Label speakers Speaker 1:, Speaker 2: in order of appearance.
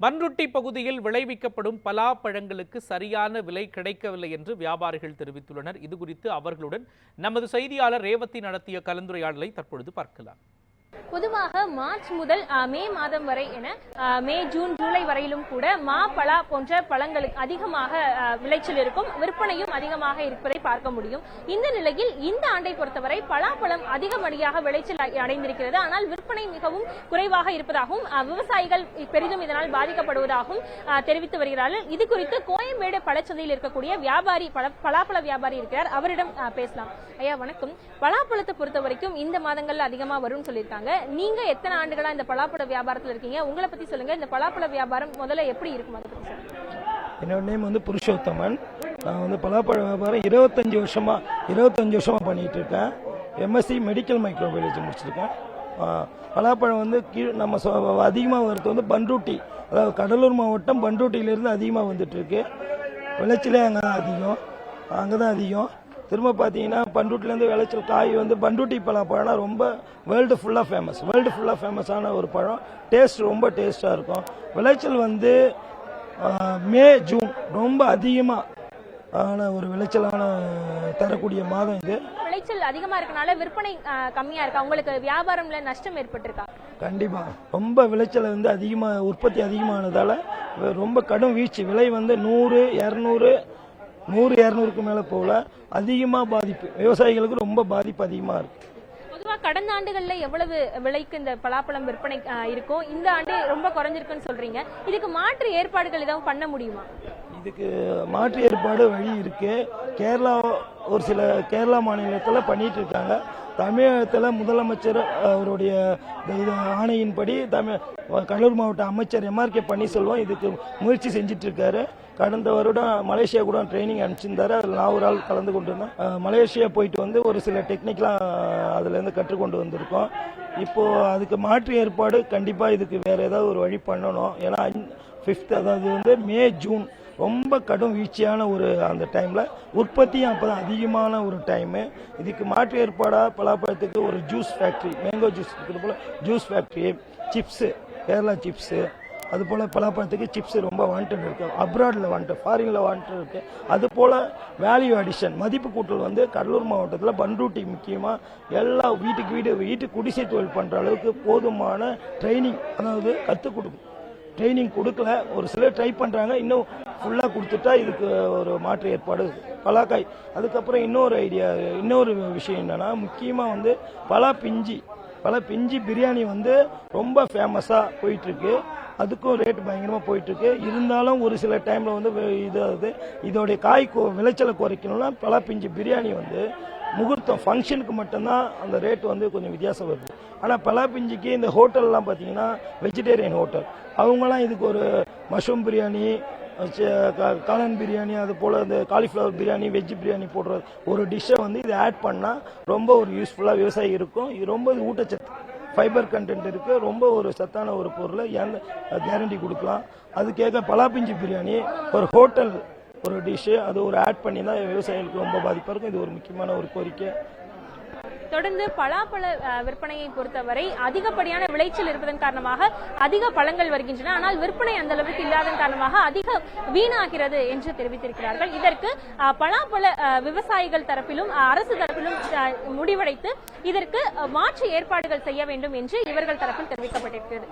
Speaker 1: பன்ருட்டி பகுதியில் விளைவிக்கப்படும் பலாப்பழங்களுக்கு சரியான விலை கிடைக்கவில்லை என்று வியாபாரிகள் தெரிவித்துள்ளனர். இதுகுறித்து அவர்களுடன் நமது செய்தியாளர் ரேவதி நடத்திய கலந்துரையாடலை தற்பொழுது பார்க்கலாம்.
Speaker 2: பொதுவாக மார்ச் முதல் மே மாதம் வரை என மே, ஜூன், ஜூலை வரையிலும் கூட மா, பலா போன்ற பழங்களுக்கு அதிகமாக விளைச்சல் இருக்கும், விற்பனையும் அதிகமாக இருப்பதை பார்க்க முடியும். இந்த நிலையில் இந்த ஆண்டை பொறுத்தவரை பலாப்பழம் அதிகப்படியாக விளைச்சல் அடைந்திருக்கிறது. ஆனால் விற்பனை மிகவும் குறைவாக இருப்பதாகவும் விவசாயிகள் பெரிதும் இதனால் பாதிக்கப்படுவதாகவும் தெரிவித்து வருகிறார்கள். இது குறித்து கோயம்பேடு பழச்சந்தையில் இருக்கக்கூடிய வியாபாரி, பலாப்பழ வியாபாரி இருக்கிறார். அவரிடம் பேசலாம். ஐயா வணக்கம். பலாப்பழத்தை பொறுத்த வரைக்கும் இந்த மாதங்கள்ல அதிகமா வரும்னு சொல்லியிருக்காங்க. நீங்க எத்தனை ஆண்டுகளா இந்த பலாப்பழ வியாபாரத்தில் இருக்கீங்க? உங்களை பத்தி சொல்லுங்க. இந்த பலாப்பழ வியாபாரம் முதல்ல எப்படி இருக்கும்? அதை பத்தி சொல்லுங்க.
Speaker 3: என்னோட நேம் வந்து புருஷோத்தமன். நான் பலாப்பழ வியாபாரம் 25 வருஷமா பண்ணிட்டு இருக்கேன். எம்எஸ்சி மெடிக்கல் மைக்ரோபயாலஜி முடிச்சிருக்கேன். பலாப்பழம் நம்ம அதிகமாக வருது பன்ருட்டி, அதாவது கடலூர் மாவட்டம் பன்ருட்டியிலிருந்து அதிகமாக வந்துட்டு இருக்கு. விளைச்சலே அங்கே தான் அதிகம். திரும்ப பார்த்தீங்கன்னா பன்ருட்டிலேருந்து விளைச்சல் காய் பன்ருட்டி பலாப்பழம்னா ரொம்ப வேர்ல்டு ஃபுல்லாக ஃபேமஸான ஒரு பழம். டேஸ்ட் ரொம்ப டேஸ்டாக இருக்கும். விளைச்சல் மே, ஜூன் ரொம்ப அதிகமான ஒரு விளைச்சலான தரக்கூடிய மாதம் இது.
Speaker 2: விளைச்சல் அதிகமா இருக்கனால விற்பனை கம்மியா இருக்கா? உங்களுக்கு வியாபாரம்ல நஷ்டம் ஏற்பட்டிருக்கா?
Speaker 3: கண்டிப்பா. ரொம்ப விளைச்சல் அதிகமாக, உற்பத்தி அதிகமானதால ரொம்ப கடும் வீழ்ச்சி. விலை 100-200க்கு மேல போல அதிகமாக பாதிப்பு. விவசாயிகளுக்கு ரொம்ப பாதிப்பு அதிகமா இருக்கு.
Speaker 2: பொதுவா கடந்த ஆண்டுகள்ல எவ்வளவு விலைக்கு இந்த பலாப்பழம் விற்பனை இருக்கும்? இந்த ஆண்டு ரொம்ப குறைஞ்சிருக்குன்னு சொல்றீங்க. இதுக்கு மாற்று ஏற்பாடுகள் ஏதாவது பண்ண முடியுமா?
Speaker 3: இதுக்கு மாற்று ஏற்பாடு வழி இருக்கு. ஒரு சில கேரளா மாநிலத்தில் பண்ணிட்டு இருக்காங்க. தமிழகத்தில் முதலமைச்சர் அவருடைய ஆணையின்படி கடலூர் மாவட்ட அமைச்சர் MRK பன்னீர்செல்வம் இதுக்கு முயற்சி செஞ்சிட்டு இருக்காரு. கடந்த வருடம் மலேசியா கூட ட்ரைனிங் அனுப்பிச்சிருந்தாரு. அதில் நான் ஒரு ஆள் கலந்து கொண்டு இருந்தேன். மலேசியா போயிட்டு ஒரு சில டெக்னிக்லாம் அதுலேருந்து கற்றுக்கொண்டு வந்திருக்கோம். இப்போ அதுக்கு மாற்று ஏற்பாடு கண்டிப்பாக இதுக்கு வேற ஏதாவது ஒரு வழி பண்ணணும். ஏன்னா 5th, அதாவது மே, ஜூன் ரொம்ப கடும் வீழ்ச்சியான அந்த டைம்ல உற்பத்தியும் அப்பதான் அதிகமான ஒரு டைமு. இதுக்கு மாற்று ஏற்பாடா பலாப்பழத்துக்கு ஒரு ஜூஸ் ஃபேக்டரி, மேங்கோ ஜூஸ் இருக்கிறது போல juice factory, chips, Kerala chips, அது போல பலாப்பழத்துக்கு சிப்ஸ் ரொம்ப வாண்டட் இருக்கு. அப்ராட்ல வாண்டட், ஃபாரின்ல வாண்டட் இருக்கு. அது போல வேல்யூ அடிஷன், மதிப்பு கூட்டல் கடலூர் மாவட்டத்தில் பன்ருட்டி முக்கியமா எல்லா வீட்டு குடிசை தொழில் பண்ற அளவுக்கு போதுமான ட்ரைனிங், அதாவது கற்றுக் கொடுக்கும். ட்ரைனிங் கொடுக்கல, ஒரு சிலர் ட்ரை பண்றாங்க. இன்னும் ஃபுல்லா கொடுத்துட்டா இதுக்கு ஒரு மாற்று ஏற்பாடு. பலாக்காய், அதுக்கப்புறம் இன்னொரு விஷயம் என்னன்னா, முக்கியமா பலா பிஞ்சி பிரியாணி ரொம்ப ஃபேமஸா போயிட்டு இருக்கு. அதுக்கும் ரேட் பயங்கரமா போயிட்டு இருக்கு. இருந்தாலும் ஒரு சில டைம்ல இதோடைய காய் விளைச்சலை குறைக்கணும்னா பலா பிஞ்சி பிரியாணி முகூர்த்தம் ஃபங்க்ஷனுக்கு மட்டும்தான் அந்த ரேட் கொஞ்சம் வித்தியாசம் வருது. ஆனால் பலாப்பிஞ்சிக்கு இந்த ஹோட்டல்லாம் பார்த்தீங்கன்னா வெஜிடேரியன் ஹோட்டல், அவங்களாம் இதுக்கு ஒரு மஷ்ரூம் பிரியாணி, காளான் பிரியாணி, அது போல் இந்த காலிஃப்ளவர் பிரியாணி, வெஜ் பிரியாணி போடுற ஒரு டிஷ்ஷை இது ஆட் பண்ணால் ரொம்ப ஒரு யூஸ்ஃபுல்லாக விவசாயி இருக்கும். இது ரொம்ப ஊட்டச்சத்து, ஃபைபர் கண்டென்ட் இருக்கு. ரொம்ப ஒரு சத்தான ஒரு பொருளை கேரண்டி கொடுக்கலாம். அதுக்கேற்க பலாப்பிஞ்சி பிரியாணி ஒரு ஹோட்டல் ஒரு டிஷ் அது ஒரு ஆட் பண்ணி தான் விவசாயிகளுக்கு ரொம்ப பாதிப்பாக இருக்கும். இது ஒரு முக்கியமான ஒரு கோரிக்கை.
Speaker 2: தொடர்ந்து பலாப்பழ விற்பனையை பொறுத்தவரை அதிகப்படியான விளைச்சல் இருப்பதன் காரணமாக அதிக பழங்கள் வருகின்றன. ஆனால் விற்பனை அந்த அளவுக்கு இல்லாதன் காரணமாக அதிக வீணாகிறது என்று தெரிவித்திருக்கிறார்கள். இதற்கு பலாப்பழ விவசாயிகள் தரப்பிலும் அரசு தரப்பிலும் முடிவடைத்து இதற்கு மாற்று ஏற்பாடுகள் செய்ய வேண்டும் என்று இவர்கள் தரப்பில் தெரிவிக்கப்பட்டிருக்கிறது.